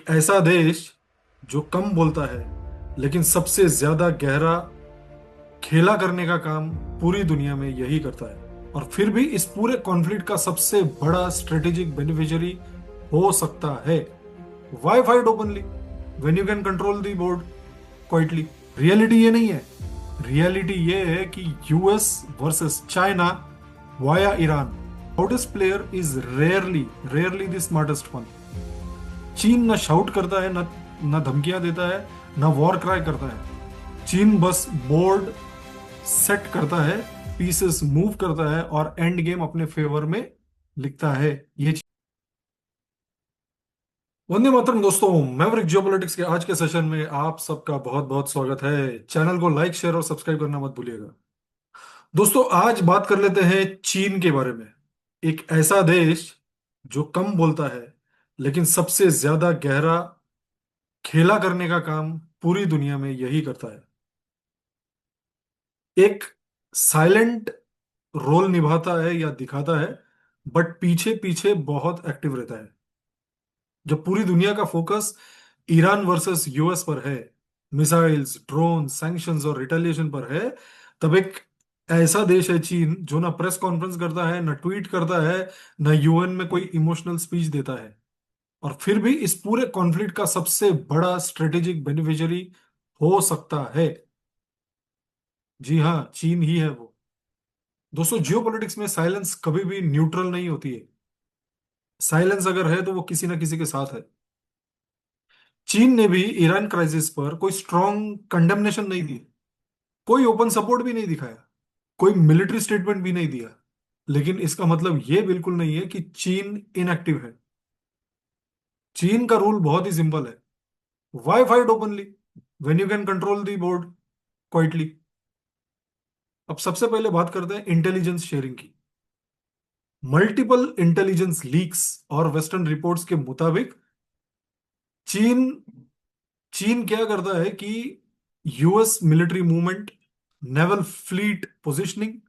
एक ऐसा देश जो कम बोलता है लेकिन सबसे ज्यादा गहरा खेला करने का काम पूरी दुनिया में यही करता है। और फिर भी इस पूरे कॉन्फ्लिक्ट का सबसे बड़ा स्ट्रेटेजिक बेनिफिशियरी हो सकता है। Why fight openly when you can control the board quietly. Reality ये नहीं है। रियलिटी ये है कि US versus China via Iran. Loudest player is rarely rarely the smartest one. चीन ना शाउट करता है, ना धमकियां देता है, ना वॉर क्राई करता है। चीन बस बोर्ड सेट करता है, पीसेस मूव करता है और एंड गेम अपने फेवर में लिखता है। ये वंदे मातरम दोस्तों, मैवरिक जियोपॉलिटिक्स के आज के सेशन में आप सबका बहुत बहुत स्वागत है। चैनल को लाइक शेयर और सब्सक्राइब करना मत भूलिएगा। दोस्तों आज बात कर लेते हैं चीन के बारे में। एक ऐसा देश जो कम बोलता है लेकिन सबसे ज्यादा गहरा खेला करने का काम पूरी दुनिया में यही करता है। एक साइलेंट रोल निभाता है या दिखाता है, बट पीछे पीछे बहुत एक्टिव रहता है। जब पूरी दुनिया का फोकस ईरान वर्सेस यूएस पर है, मिसाइल्स, ड्रोन, सैंक्शंस और रिटेलिएशन पर है, तब एक ऐसा देश है चीन जो ना प्रेस कॉन्फ्रेंस करता है, ना ट्वीट करता है, ना यूएन में कोई इमोशनल स्पीच देता है। और फिर भी इस पूरे कॉन्फ्लिक्ट का सबसे बड़ा स्ट्रेटेजिक बेनिफिशियरी हो सकता है। जी हाँ, चीन ही है वो। दोस्तों जियोपॉलिटिक्स में साइलेंस कभी भी न्यूट्रल नहीं होती है। साइलेंस अगर है तो वो किसी ना किसी के साथ है। चीन ने भी ईरान क्राइसिस पर कोई स्ट्रॉन्ग कंडेमनेशन नहीं दी, कोई ओपन सपोर्ट भी नहीं दिखाया, कोई मिलिट्री स्टेटमेंट भी नहीं दिया। लेकिन इसका मतलब ये बिल्कुल नहीं है कि चीन इनएक्टिव है। चीन का रूल बहुत ही सिंपल है। Why fight openly when you can control the board quietly. अब सबसे पहले बात करते हैं इंटेलिजेंस शेयरिंग की। मल्टीपल इंटेलिजेंस लीक्स और वेस्टर्न रिपोर्ट्स के मुताबिक चीन चीन क्या करता है कि US military movement, naval fleet positioning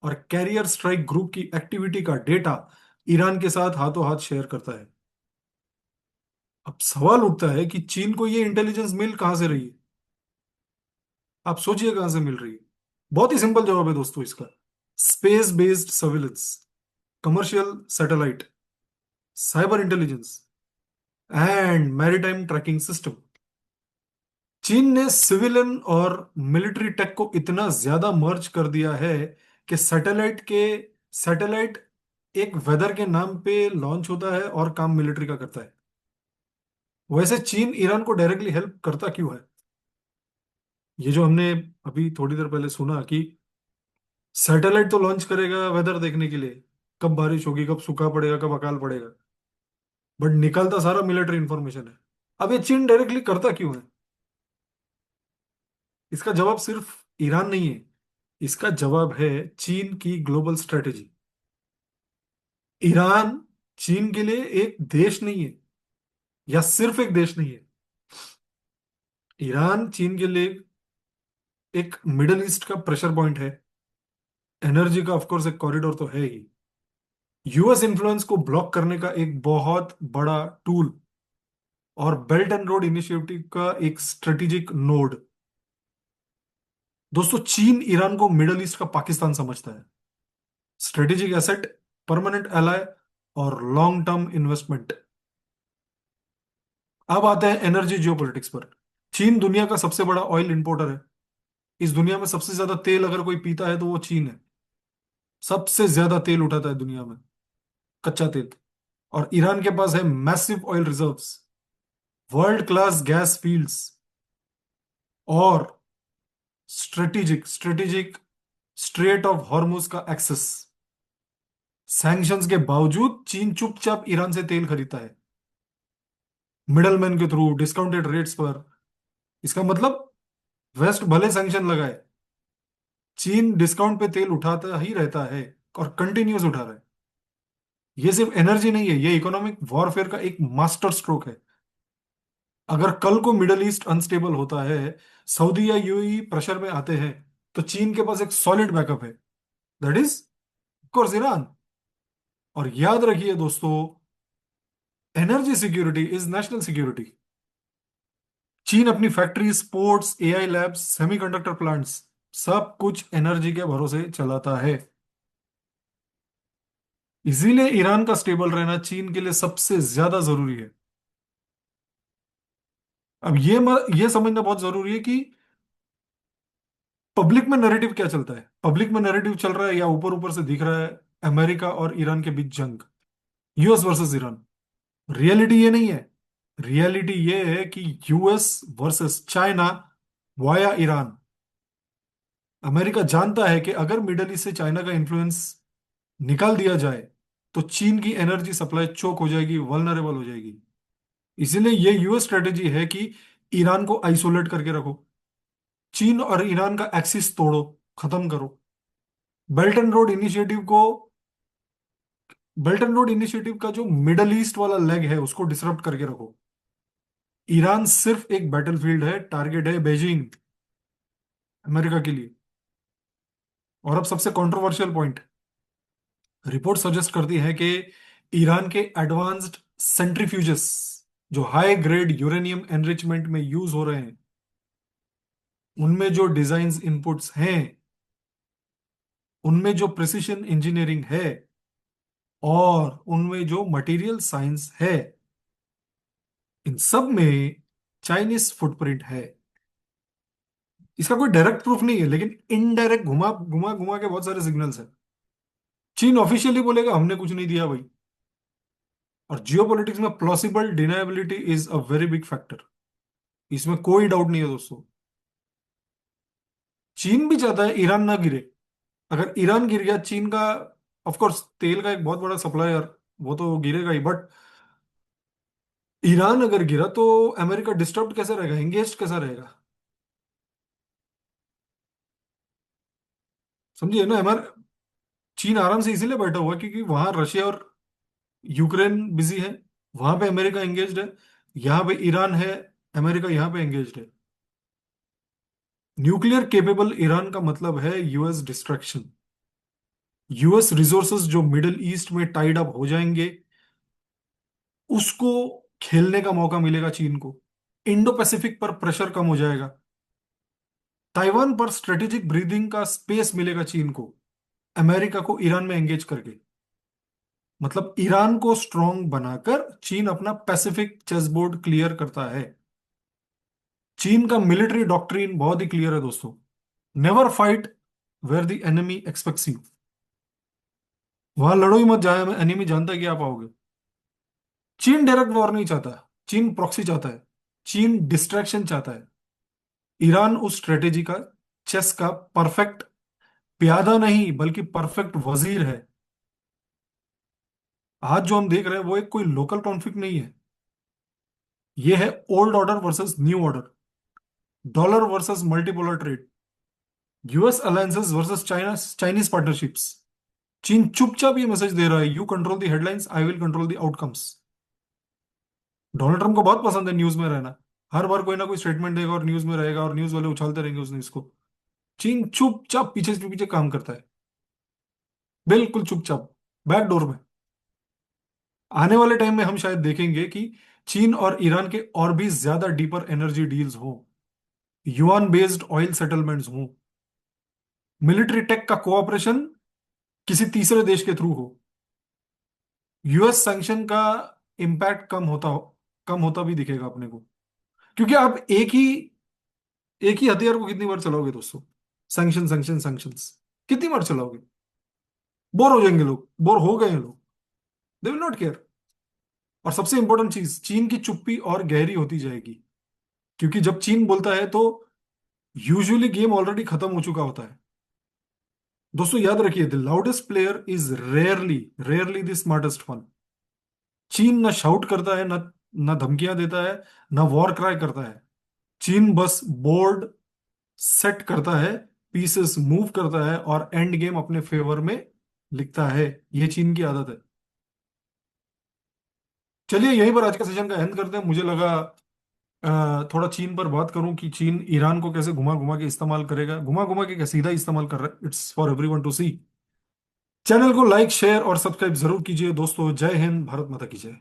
और कैरियर स्ट्राइक ग्रुप की एक्टिविटी का डेटा ईरान के साथ हाथों हाथ शेयर करता है। अब सवाल उठता है कि चीन को ये इंटेलिजेंस मिल कहां से रही है। आप सोचिए कहां से मिल रही है। बहुत ही सिंपल जवाब है दोस्तों इसका। Space based surveillance, commercial satellite, cyber intelligence and maritime tracking system. चीन ने सिविलियन और मिलिट्री टेक को इतना ज्यादा मर्ज कर दिया है कि सैटेलाइट एक वेदर के नाम पे लॉन्च होता है और काम मिलिट्री का करता है। वैसे चीन ईरान को डायरेक्टली हेल्प करता क्यों है? ये जो हमने अभी थोड़ी देर पहले सुना कि सैटेलाइट तो लॉन्च करेगा वेदर देखने के लिए, कब बारिश होगी, कब सूखा पड़ेगा, कब अकाल पड़ेगा, बट निकलता सारा मिलिट्री इंफॉर्मेशन है। अब ये चीन डायरेक्टली करता क्यों है? इसका जवाब सिर्फ ईरान नहीं है। इसका जवाब है चीन की ग्लोबल स्ट्रेटेजी। ईरान चीन के लिए एक देश नहीं है, या सिर्फ एक देश नहीं है। ईरान चीन के लिए एक मिडल ईस्ट का प्रेशर पॉइंट है। एनर्जी का ऑफकोर्स एक कॉरिडोर तो है ही। यूएस इन्फ्लुएंस को ब्लॉक करने का एक बहुत बड़ा टूल और बेल्ट एंड रोड इनिशिएटिव का एक स्ट्रेटेजिक नोड। दोस्तों चीन ईरान को मिडल ईस्ट का पाकिस्तान समझता है। स्ट्रेटेजिक एसेट, परमानेंट एलाय और लॉन्ग टर्म इन्वेस्टमेंट। अब आते हैं एनर्जी जियोपॉलिटिक्स पर। चीन दुनिया का सबसे बड़ा ऑयल इंपोर्टर है। इस दुनिया में सबसे ज्यादा तेल अगर कोई पीता है तो वो चीन है। सबसे ज्यादा तेल उठाता है दुनिया में, कच्चा तेल। और ईरान के पास है massive oil reserves, world class gas fields और strategic strategic strait of Hormuz का एक्सेस। सैंक्शंस के बावजूद चीन चुपचाप ईरान से तेल खरीदता है, मिडलमैन के थ्रू, डिस्काउंटेड रेट्स पर। इसका मतलब वेस्ट भले सैंक्शन लगाए, चीन डिस्काउंट पे तेल उठाता ही रहता है और कंटिन्यूस उठा रहा है। ये सिर्फ एनर्जी नहीं है, ये इकोनॉमिक वॉरफेयर का एक मास्टर स्ट्रोक है। अगर कल को मिडल ईस्ट अनस्टेबल होता है, सऊदी या यूएई प्रेशर में आते हैं, तो चीन के पास एक सॉलिड बैकअप है, दैट इज कोर्स ईरान। और याद रखिए दोस्तों, energy security is national security. चीन अपनी factory, sports, AI labs, semiconductor plants, सब कुछ एनर्जी के भरोसे चलाता है। इसीलिए ईरान का स्टेबल रहना चीन के लिए सबसे ज्यादा जरूरी है। अब ये समझना बहुत जरूरी है कि पब्लिक में नैरेटिव क्या चलता है। पब्लिक में नैरेटिव चल रहा है या ऊपर ऊपर से दिख रहा है अमेरिका और ईरान के बीच जंग, यूएस वर्सेस ईरान। रियलिटी ये नहीं है। रियलिटी ये है कि US versus China via Iran. America जानता है कि अगर मिडल ईस्ट से चाइना का इन्फ्लुएंस निकाल दिया जाए तो चीन की एनर्जी सप्लाई चोक हो जाएगी, वल्नरेबल हो जाएगी। इसीलिए ये यूएस स्ट्रेटेजी है कि ईरान को आइसोलेट करके रखो, चीन और ईरान का एक्सिस तोड़ो, खत्म करो। बेल्ट एंड रोड इनिशिएटिव को बेल्ट एंड रोड इनिशिएटिव का जो मिडल ईस्ट वाला लेग है उसको डिसरप्ट करके रखो। ईरान सिर्फ एक बैटलफील्ड है, टारगेट है बेजिंग, अमेरिका के लिए। और अब सबसे कंट्रोवर्शियल पॉइंट, रिपोर्ट सजेस्ट करती है कि ईरान के एडवांस्ड सेंट्रीफ्यूजेस जो हाई ग्रेड यूरेनियम एनरिचमेंट में यूज हो रहे हैं, उनमें जो डिजाइन इनपुट्स हैं, उनमें जो प्रिसिशन इंजीनियरिंग है, और उनमें जो मटेरियल साइंस है, इन सब में चाइनीज फुटप्रिंट है। इसका कोई डायरेक्ट प्रूफ नहीं है, लेकिन इनडायरेक्ट घुमा घुमा घुमा के बहुत सारे सिग्नल्स हैं। चीन ऑफिशियली बोलेगा हमने कुछ नहीं दिया भाई। और जियोपॉलिटिक्स में plausible deniability is a very big factor, इसमें कोई डाउट नहीं है दोस्तों। चीन भी चाहता है ईरान ना गिरे। अगर ईरान गिर गया, चीन का ऑफ कोर्स तेल का एक बहुत बड़ा सप्लायर, वो तो गिरेगा ही, बट ईरान अगर गिरा तो अमेरिका डिस्टर्ब कैसे रहेगा, एंगेज कैसा रहेगा? समझिए ना, हमारा चीन आराम से इसीलिए बैठा हुआ है क्योंकि वहां रशिया और यूक्रेन बिजी है, वहां पे अमेरिका एंगेज्ड है, यहाँ पे ईरान है, अमेरिका यहाँ पे एंगेज्ड है। न्यूक्लियर केपेबल ईरान का मतलब है यूएस डिस्ट्रैक्शन। यूएस रिसोर्सेज जो मिडिल ईस्ट में टाइड अप हो जाएंगे, उसको खेलने का मौका मिलेगा चीन को। इंडो पैसिफिक पर प्रेशर कम हो जाएगा, ताइवान पर स्ट्रेटेजिक ब्रीदिंग का स्पेस मिलेगा चीन को, अमेरिका को ईरान में एंगेज करके। मतलब ईरान को स्ट्रांग बनाकर चीन अपना पैसिफिक चेस बोर्ड क्लियर करता है। चीन का मिलिट्री डॉक्ट्रिन बहुत ही क्लियर है दोस्तों, never fight where the enemy expects you. वहां लड़ो ही मत जहां एनिमी जानता है कि आप आओगे। चीन डायरेक्ट वॉर नहीं चाहता, चीन प्रॉक्सी चाहता है, चीन डिस्ट्रैक्शन चाहता है। ईरान उस स्ट्रेटेजी का, चेस का परफेक्ट प्यादा नहीं बल्कि परफेक्ट वजीर है। आज जो हम देख रहे हैं वो एक कोई लोकल कॉन्फ्लिक्ट नहीं है, ये है old order versus new order, dollar versus multipolar trade, US alliances versus China Chinese partnerships. चीन चुपचाप ये मैसेज दे रहा है, you control the headlines, I will control the outcomes. Donald Trump को बहुत पसंद है न्यूज में रहना, हर बार कोई ना कोई स्टेटमेंट देगा और न्यूज में रहेगा और न्यूज वाले उछालते रहेंगे उस न्यूज को। चीन चुपचाप पीछे से पीछे काम करता है, बिल्कुल चुपचाप, बैकडोर में। आने वाले टाइम में हम शायद देखेंगे कि चीन और ईरान के और भी ज्यादा डीपर एनर्जी डील्स हो, युआन बेस्ड ऑयल सेटलमेंट्स हो, मिलिट्री टेक का कोऑपरेशन किसी तीसरे देश के थ्रू हो, यूएस सैंक्शन का इम्पैक्ट कम होता भी दिखेगा अपने को। क्योंकि आप एक ही हथियार को कितनी बार चलाओगे दोस्तों? सैंक्शन सैंक्शन सैंक्शंस कितनी बार चलाओगे? बोर हो जाएंगे लोग, बोर हो गए हैं लोग, दे विल नॉट केयर। और सबसे इंपॉर्टेंट चीज, चीन की चुप्पी और गहरी होती जाएगी, क्योंकि जब चीन बोलता है तो यूजुअली गेम ऑलरेडी खत्म हो चुका होता है। दोस्तों याद रखिए, the loudest player is rarely rarely the smartest one. चीन ना शाउट करता है, ना धमकियां देता है, ना वॉर क्राई करता है। चीन बस बोर्ड सेट करता है, पीसेस मूव करता है और एंड गेम अपने फेवर में लिखता है। ये चीन की आदत है। चलिए यहीं पर आज का सेशन का एंड करते हैं। मुझे लगा थोड़ा चीन पर बात करूं कि चीन ईरान को कैसे घुमा घुमा के इस्तेमाल करेगा, घुमा घुमा के क्या सीधा इस्तेमाल कर रहा है। It's for everyone to see. Channel को लाइक शेयर और सब्सक्राइब जरूर कीजिए दोस्तों। जय हिंद, भारत माता की जय।